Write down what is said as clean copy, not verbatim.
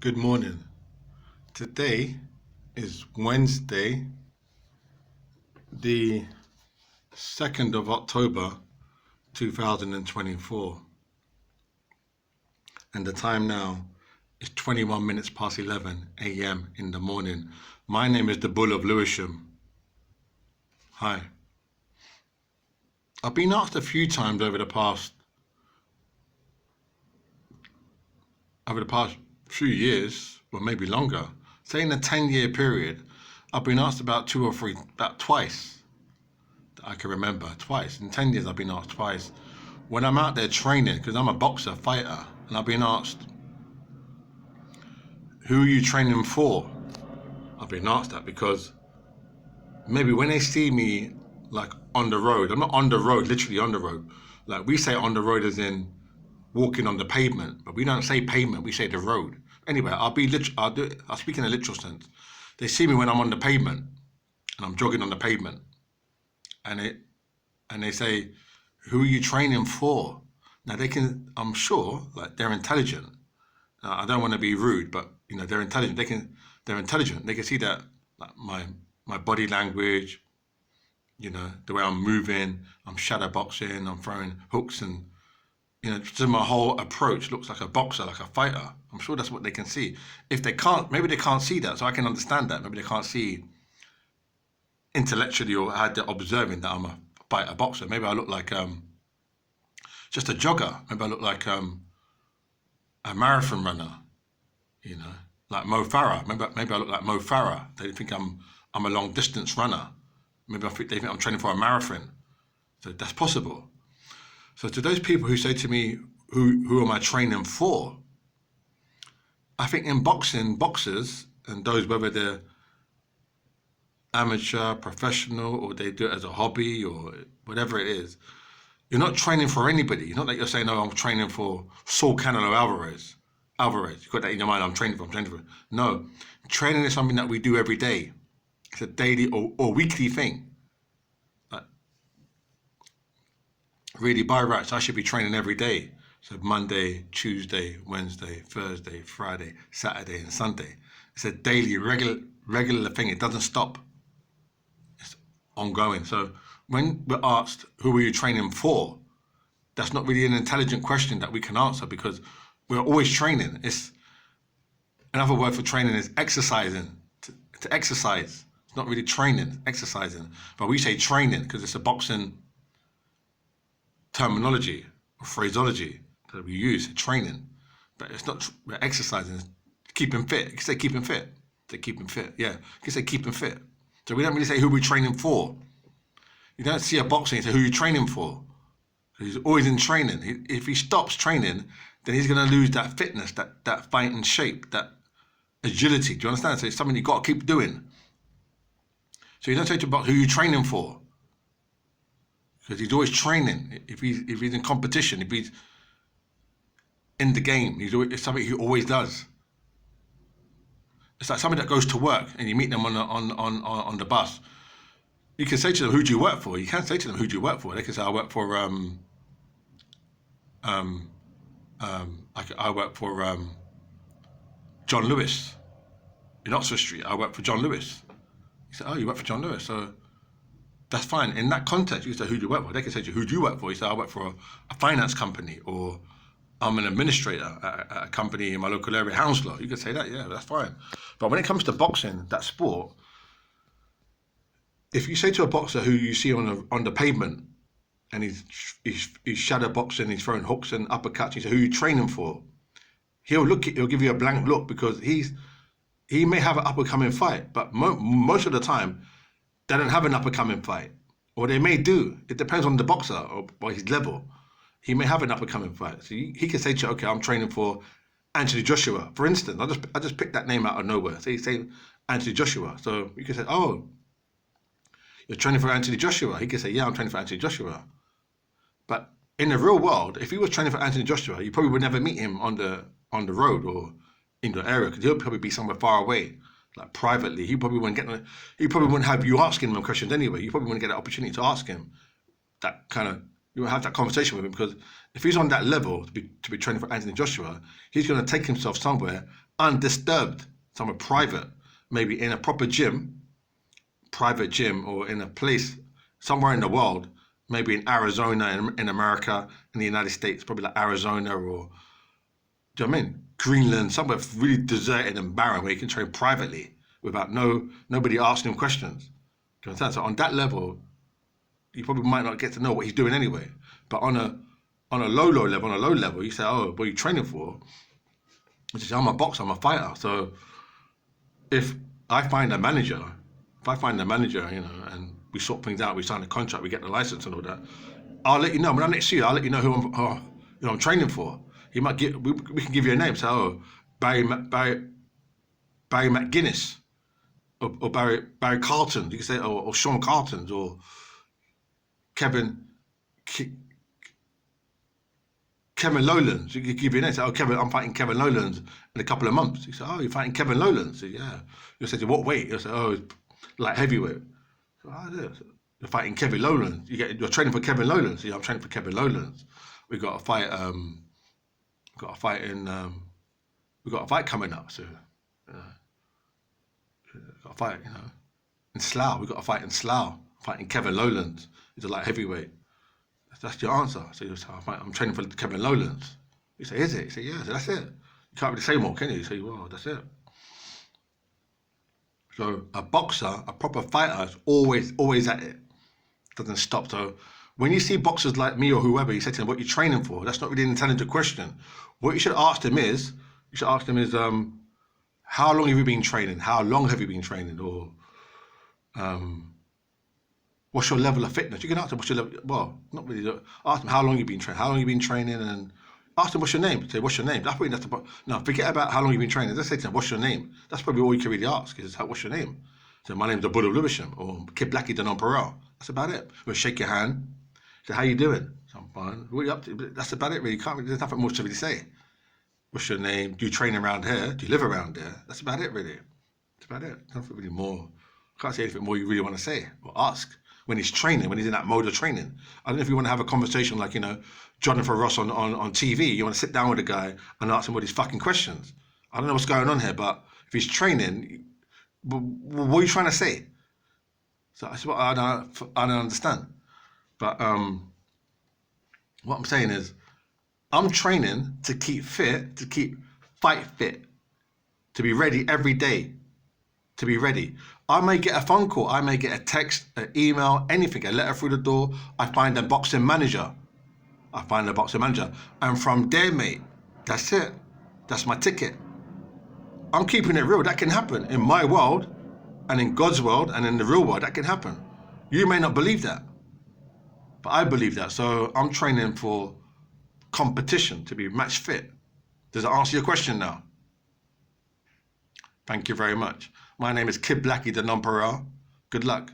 Good morning. Today is Wednesday, the 2nd of October 2024, and the time now is 21 minutes past 11 a.m. in the morning. My name is the Bull of Lewisham. Hi. I've been asked a few times over the past few years, or maybe longer, say in a 10-year period, I've been asked about twice that I can remember, twice. In 10 years, I've been asked twice. When I'm out there training, because I'm a boxer, fighter, and I've been asked, who are you training for? I've been asked that because maybe when they see me like on the road, I'm not on the road, literally on the road. Like we say on the road as in walking on the pavement, but we don't say pavement, we say the road. Anyway, I'll speak in a literal sense. They see me when I'm on the pavement and I'm jogging on the pavement, and they say, who are you training for? Now I'm sure, like they're intelligent. I don't want to be rude, but they're intelligent. They're intelligent. They can see that, like my body language, the way I'm moving, I'm shadow boxing, I'm throwing hooks, and just my whole approach looks like a boxer, like a fighter. I'm sure that's what they can see. If they can't, maybe they can't see that, so I can understand that. Maybe they can't see intellectually or how they're observing that I'm a fighter boxer. Maybe I look like just a jogger. Maybe I look like a marathon runner, like Mo Farah. Maybe I look like Mo Farah. They think I'm a long distance runner. Maybe they think I'm training for a marathon. So that's possible. So to those people who say to me, who am I training for? I think in boxing, boxers, and those, whether they're amateur, professional, or they do it as a hobby or whatever it is, you're not training for anybody. It's not like you're saying, oh, I'm training for Saul Canelo Alvarez. You've got that in your mind, I'm training for. No, training is something that we do every day. It's a daily or weekly thing. Really, by rights, I should be training every day. So Monday, Tuesday, Wednesday, Thursday, Friday, Saturday, and Sunday. It's a daily, regular thing. It doesn't stop. It's ongoing. So when we're asked, who are you training for? That's not really an intelligent question that we can answer, because we're always training. It's another word for training is exercising. To exercise. It's not really training, exercising. But we say training because it's a boxing terminology or phraseology that we use, training, but it's not. We're exercising, keeping fit. You can say keeping fit. Yeah, you can say keeping fit. So we don't really say who we're training for. You don't see a boxer and say who you're training for. He's always in training. If he stops training, then he's going to lose that fitness, that fighting shape, that agility. Do you understand? So it's something you got to keep doing. So you don't say to a boxer who you're training for, because he's always training. If he's in competition, if he's in the game, it's something he always does. It's like somebody that goes to work and you meet them on the bus. You can say to them, who do you work for? You can't say to them, who do you work for? They can say, I work for John Lewis in Oxford Street. I work for John Lewis. You say, oh, you work for John Lewis, so that's fine. In that context, you say, who do you work for? They can say to you, who do you work for? You say, I work for a finance company, or I'm an administrator at a company in my local area, Hounslow. You can say that, yeah, that's fine. But when it comes to boxing, that sport, if you say to a boxer who you see on the pavement, and he's shadow boxing, he's throwing hooks and uppercuts, you say, who are you training for? He'll give you a blank look, because he may have an up-and-coming fight, but most of the time, they don't have an up-and-coming fight, or they may do. It depends on the boxer or his level. He may have an up-and-coming fight. So he can say to you, okay, I'm training for Anthony Joshua, for instance. I just picked that name out of nowhere. So he's saying Anthony Joshua. So you can say, oh, you're training for Anthony Joshua. He can say, yeah, I'm training for Anthony Joshua. But in the real world, if he was training for Anthony Joshua, you probably would never meet him on the road or in the area, because he'll probably be somewhere far away. Like privately, he probably wouldn't have you asking him questions anyway. You probably wouldn't get an opportunity to ask him that kind of You will have that conversation with him, because if he's on that level to be training for Anthony Joshua, he's going to take himself somewhere undisturbed, somewhere private, maybe in a proper gym, private gym, or in a place somewhere in the world, maybe in Arizona, in America, in the United States, probably like Arizona, or, do you know what I mean? Greenland, somewhere really deserted and barren where he can train privately without nobody asking him questions. Do you understand? So on that level, you probably might not get to know what he's doing anyway. But on a low level, you say, oh, what are you training for? I say, I'm a boxer, I'm a fighter. So if I find a manager, and we sort things out, we sign a contract, we get the license and all that, I'll let you know. When I next see you, I'll let you know who I'm training for. We can give you a name. Say, oh, Barry McGuinness, or Barry Carlton. You can say, or Sean Carlton, or Kevin Lowlands. You can give you a name. Say, oh, I'm fighting Kevin Lowlands in a couple of months. You say, oh, you're fighting Kevin Lowlands. Say, yeah. You say, what weight? You say, oh, it's like heavyweight. So, oh, yeah. You're fighting Kevin Lowlands. You're training for Kevin Lowlands. So, yeah, I'm training for Kevin Lowlands. We got a fight. We've got a fight coming up. So, got a fight. In Slough. We got a fight in Slough. Fighting Kevin Lowlands. He's a light heavyweight. That's your answer. So you say, I'm training for Kevin Lowlands. You say, is it? You say, yeah. So that's it. You can't really say more, can you? You say, well, that's it. So a boxer, a proper fighter, is always at it. Doesn't stop. So when you see boxers like me or whoever, you say to them, what are you training for? That's not really an intelligent question. What you should ask them is, how long have you been training? How long have you been training? Or what's your level of fitness? You can ask them what's your level. Well, not really. Ask them how long you've been training. How long you've been training, and ask them what's your name. Say what's your name. That's probably no. Forget about how long you've been training. Just say to them what's your name. That's probably all you can really ask is what's your name. So my name's the Bull Of Lewisham, or Kid Blackie the Non-Parole. That's about it. We'll shake your hand. Say how you doing? So I'm fine. What are you up to? That's about it really. There's nothing more to really say. What's your name? Do you train around here? Do you live around here? That's about it really. That's about it. Nothing really more. Can't say anything more you really want to say or ask. When he's training, when he's in that mode of training. I don't know if you want to have a conversation like, Jonathan Ross on TV. You want to sit down with a guy and ask him all these fucking questions. I don't know what's going on here, but if he's training, what are you trying to say? So that's what I don't understand. But what I'm saying is, I'm training to keep fit, to keep fight fit, to be ready every day, to be ready. I may get a phone call, I may get a text, an email, anything, a letter through the door. I find a boxing manager. And from there, mate, that's it. That's my ticket. I'm keeping it real. That can happen in my world and in God's world and in the real world. That can happen. You may not believe that, but I believe that. So I'm training for competition, to be match fit. Does that answer your question now? Thank you very much. My name is Kid Blackie the Non-Parole. Good luck.